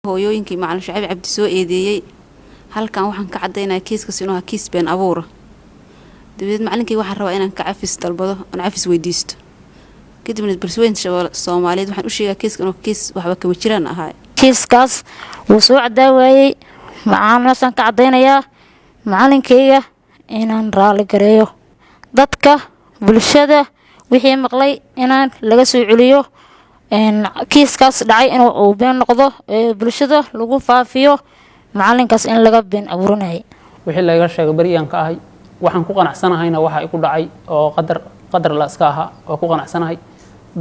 hooyooyinkii macalin Shucayb Cabdi soo eedeeyay halkan waxaan ka cadeynaa kiiskaas inuu ahaa kiis been abuur dawlad macalinkii waxaan rabaa inaan ka cafis dalbado aan cafis weydiisto kadibna bulshooyinka Soomaaliyeed waxaan u sheegaa kiiska inuu kiis waxba kama jiraan ahaa kiiskaas wuu soo cadaawayay macaan ka cadeynayaa macalinkeyga inaan raali gareeyo dadka bulshada wixii maqlay inaan laga soo celiyo kiiskaas dhacay inuu been noqdo bulshada lagu faafiyo macalinkaas in laga been abuuranay wixii laga sheegay bariyaan ka ahay waxaan ku qanacsanahayna waxa ay ku dhacay oo qadar la iska aha oo ku qanacsanahay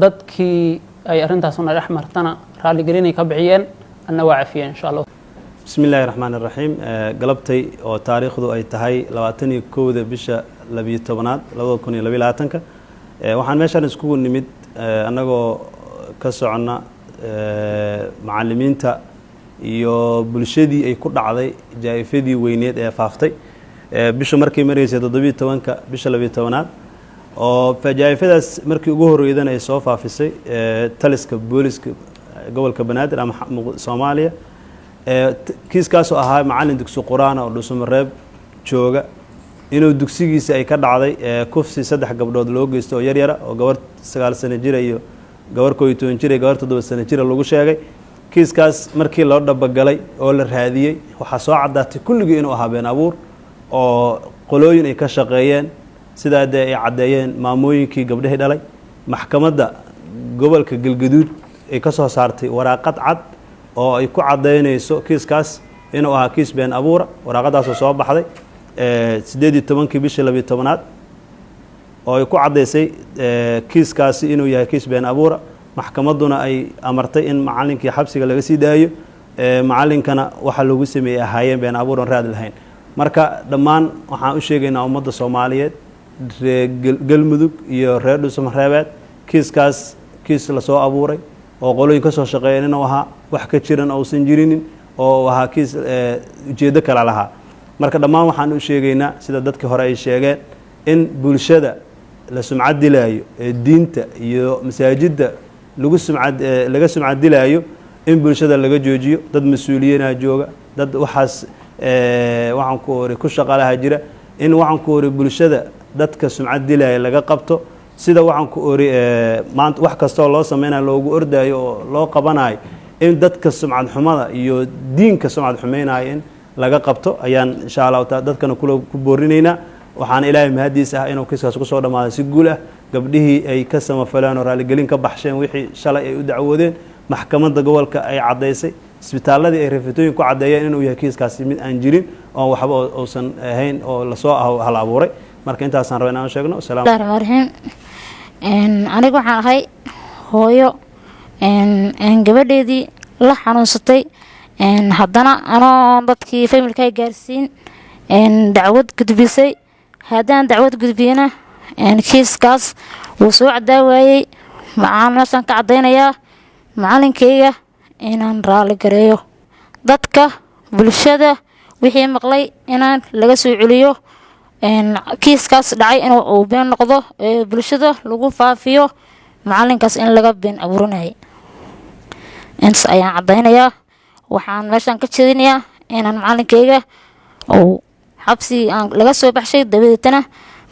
dadkii ay arintaas una dhex martana raali gelinay ka bixiyeen anna waa cafiyeen insha Allah bismillahir rahmanir rahim galabtay oo taariikhdu ay tahay 21 bisha 12aad 2022 waxaan meeshan isku nimid anagoo ka socona macallimiinta iyo bulshadii ay ku dhacday jaayifadii weyneed ee faaftay bisha markii mareysay 17 bisha 12aad oo jaayifadaas markii ugu horeeydan ay soo faafisay taliska booliska gobolka Banaadir ama Soomaaliya kiiskaas oo ahaa macallin dugsi Quraan oo Dhuusamareeb jooga inuu dugsigiisa ay ka dhacday kufsi 3 gabdhood loo geystay oo yar yar oo gabar 9 sano jir iyo gabar 12 jir iyo gabar 7 sano jir lagu sheegay kiiskaas markii loo dhabagalay oo la raadiyay waxa soo cadaatay kulligii inuu ahaa been abuur oo qolooyin ay ka shaqeeyeen sida ay cadeeyeen maamooyinkii gabdhaha dhalay maxkamadda gobolka Galgaduud ay ka soo saartay waraaqad cad oo ay ku cadeynayso kiiskaas inuu ahaa kiis been abuur waraaqadaas oo soo baxday 18 bisha 12aad oo ay ku cadeysay kiiskaasi inuu yahay kiis been abuur maxkamaduna ay amartay in macallinkii xabsiga laga sii daayo macallinkana waxa lagu sameeyay ahaayeen been abuur oo raad lahayn marka dhammaan waxaan u sheegaynaa ummadda Soomaaliyeed galmudug iyo reer Dhuusamareeb kiiskaas kiis la soo abuuray oo qolooyin ka soo shaqeeyeen inuu ahaa wax ka jiran oo san jirinin oo ahaa kiis ujeedo kala lahaa marka dhammaan waxaan u sheegaynaa sida dadkii hore ay sheegeen in bulshada la sumcad dilaayo diinta iyo masaajidda laga sumcad dilaayo in bulshada laga joojiyo dad mas'uuliyiin jooga dad waxaas waxaan ku shaqalaha jira in waxaan ku hore bulshada dadka sumcad dilaayo laga qabto sida waxaan ku hore maanta wax kasta oo loo sameeyay loogu ordaayo oo loo qabanayo in dadka sumcad xumada iyo diinka sumcad xumeynaayo in laga qabto ayaan insha Allah dadkana ku boorinaynaa waxaan ilaahay mahadiis ah inuu kiiskaas ku soo dhamaado si guul ah gabdhihii ay ka samafalaan oo raali gelin ka baxsheen wixii shalay ay u dacwoodeen maxkamadda gobolka ay cadeysay isbitaaladii ay rafitooyin ku cadeeyeen inuu yahay kiiskaas mid aan jirin oo waxba uusan ahayn oo la soo hal abuuray marka intaasaan rabaa inaan sheegno salaam alaykum anigu waxaan ahay hooyo gabadheedii la xanuunsatay haddana anoo dadkii familka gaarsiin dacwad gudbisay haddaan dacwad gudbiyana kiiskaas wuu soo cadaawayay macaan ka cadeynayaa macalinkeyga inaan raali gareeyo dadka bulshada wixii maqlay inaan laga soo celiyo kiiskaas dhacay inuu been noqdo bulshada lagu faafiyo macalinkaas in laga been abuuranay inta ayaan cadeynayaa waxaan meeshan ka jeedinayaa inaan macalinkeyga oo xabsi aan laga soo baxshay dabadeetana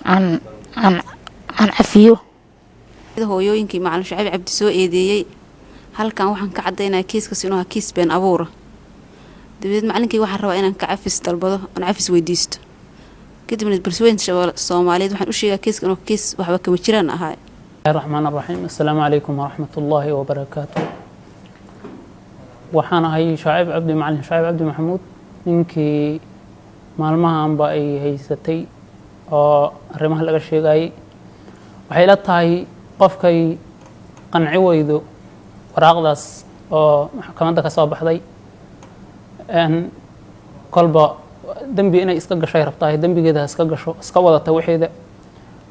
aan cafiyo hooyooyinkii macalin Shucayb Cabdi soo eedeeyay halkan waxaan ka cadeynaa kiiskaas inuu ahaa kiis been abuur dawlad macalinkii waxaan rabaa inaan ka cafis dalbado aan cafis weydiisto kadibna bulshooyinka Soomaaliyeed waxaan u sheegaa kiiska inuu kiis waxba kama jiraan ahaa Bismillahir Rahmanir Rahim Assalamu alaykum wa rahmatullahi wa barakatuh waxaan ahay Shucayb Cabdi macalin Shucayb Cabdi Maxamuud ninkii maalmahanba ay haysatay oo arrimaha laga sheegay waxay la tahay qofkay qanci weydo waraaqdaas oo maxkamadda ka soo baxday kolba dambi inay iska gashay rabtaa dambigeeda iska gasho iska wadata wixeeda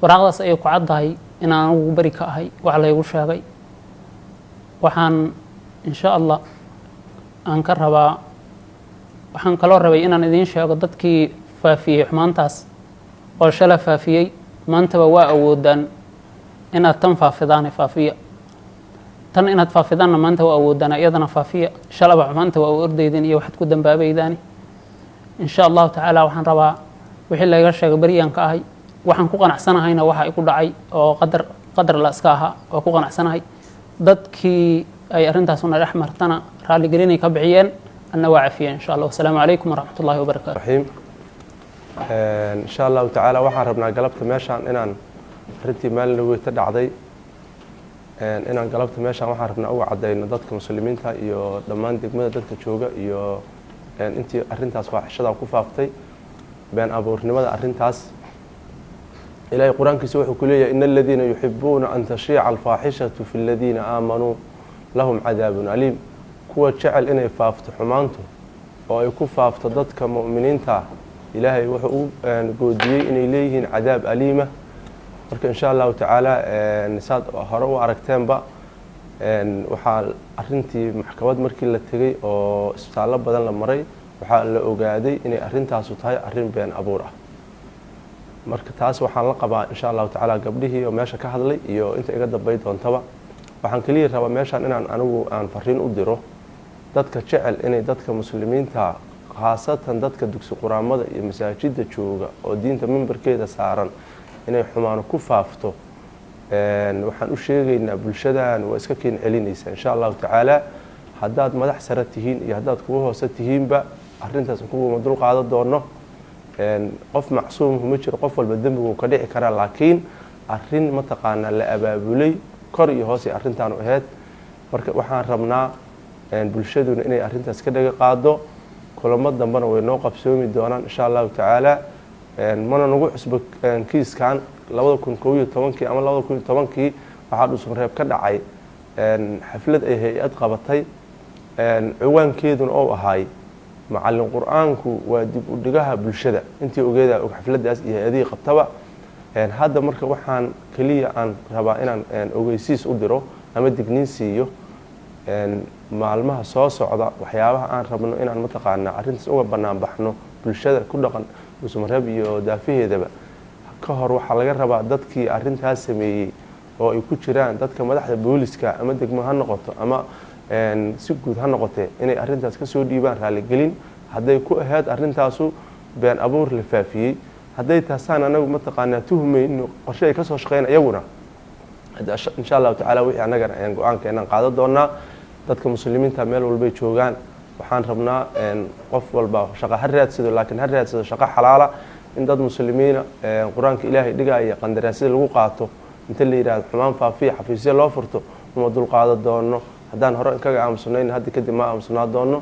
waraaqdaas ay ku cadahay inaan ugu bari ka ahay wax la igu sheegay waxaan insha Allah aan ka rabaa waxaan kaloo rabay inaan idin sheego dadkii faafiyay xumaantaas oo shala faafiyay maanta waa awoodaan inaad tan faafidaan faafiya tan inaad faafidaanna maanta waa awoodaan iyadana faafiya shalaba maanta waa u ordaydeen iyo waxaad ku dambaabaydaani in sha allahu tacaala waxaan rabaa wixii laga sheegay bariyaan ka ahay waxaan ku qanacsanahayna waxa igu dhacay oo qadar la iska ahaa oo ku qanacsanahay dadkii ay arrintaas una dhex martana raaligelinay ka bixiyeen anna waa cafiyeen insha allah wasalaamu calaykum waraxmatullahi wabarakaatu raxiim insha allahu tacaala waxaan rabnaa galabta meeshaan inaan arrintii maalin weyta dhacday inaan galabta meeshaan waxaan rabnaa uga caddayno dadka muslimiinta iyo dhammaan degmada dadka jooga iyo intii arrintaas faaxishadaa ku faaftay been abuurnimada arrintaas ilaahay qur-aankiisa wuxuu ku leeyahay ina aladiina yuxibuuna an tashiica alfaaxishatu fi aladiina aamanuu lahum cadaabun aliim kuwa jecel inay faafto xumaantu oo ay ku faafto dadka mu'miniinta ilaahay wuxuu u goodiyey inay leeyihiin cadaab aliima marka insha allahu tacaala saad hore u aragteenba waxaa arrintii maxkamad markii la tegey oo isbitaallo badan la maray waxaa la ogaaday inay arrintaasu tahay arrin been abuur ah marka taas waxaan la qabaa insha allahu tacaala gabdhihii oo meesha ka hadlay iyo inta iga dambay doontaba waxaan keliya rabaa meeshaan inaan anigu aan fariin u diro dadka jecel inay dadka muslimiinta khaasatan dadka dugsi quraamada iyo masaajida jooga oo diinta mimbarkeeda saaran inay xumaano ku faafto waxaan u sheegaynaa bulshadan waa iska keen celinaysa insha allahu tacaala haddaad madax sare tihiin iyo haddaad kuwa hoose tihiinba arrintaas kuwama dul qaado doono qof macsuumhu ma jiro qof walba dembigu ka dhici karaa laakiin arrin mataqaanaa la abaabulay kor iyo hoos ay arrintaanu ahayd marka waxaan rabnaa bulshaduna inay arrintaas ka dhaga qaado kulamo dambena way noo qabsoomi doonaan insha allahu tacaala mana nagu cusbo kiiskan 2011 ama 2010 waxaa dhuusmareeb ka dhacay xaflad ay hay-ad qabatay ciwaankeeduna oo ahaay macallin qur-aanku waa dib u dhigaha bulshada intii ogeeda og xafladaas iyo hay-adihii qabtaba hadda marka waxaan keliya aan rabaa inaan ogeysiis u diro ama digniin siiyo maalmaha soo socda waxyaabaha aan rabno inaan mataqaanaa arrintaas uga bannaan baxno bulshada ku dhaqan dhuusmareeb iyo daafaheedaba ka hor waxaa laga rabaa dadkii arrintaas sameeyey oo ay ku jiraan dadka madaxda booliska ama degmo ha noqoto ama si guud ha noqotee inay arrintaas ka soo dhiibaan raaligelin hadday ku ahayd arrintaasu been abuur la faafiyey hadday taasaan anagu mataqaanaa tuhmayno qorshe ay ka soo shaqeyn iyaguna insha allahu tacaala wixii annagana ayaan go-aankeenan qaadan doonaa dadka muslimiinta meel walbay joogaan waxaan rabnaa qof walba shaqo ha raadsado laakiin ha raadsado shaqo xalaala in dad muslimiina qur-aanka ilaahay dhigaya qandaraasyada lagu qaato inta la yidhahdo xumaan faafiya xafiisya loo furto uma dulqaado doono haddaan hore kaga aamusnayn hadda kadib ma aamusnaa doono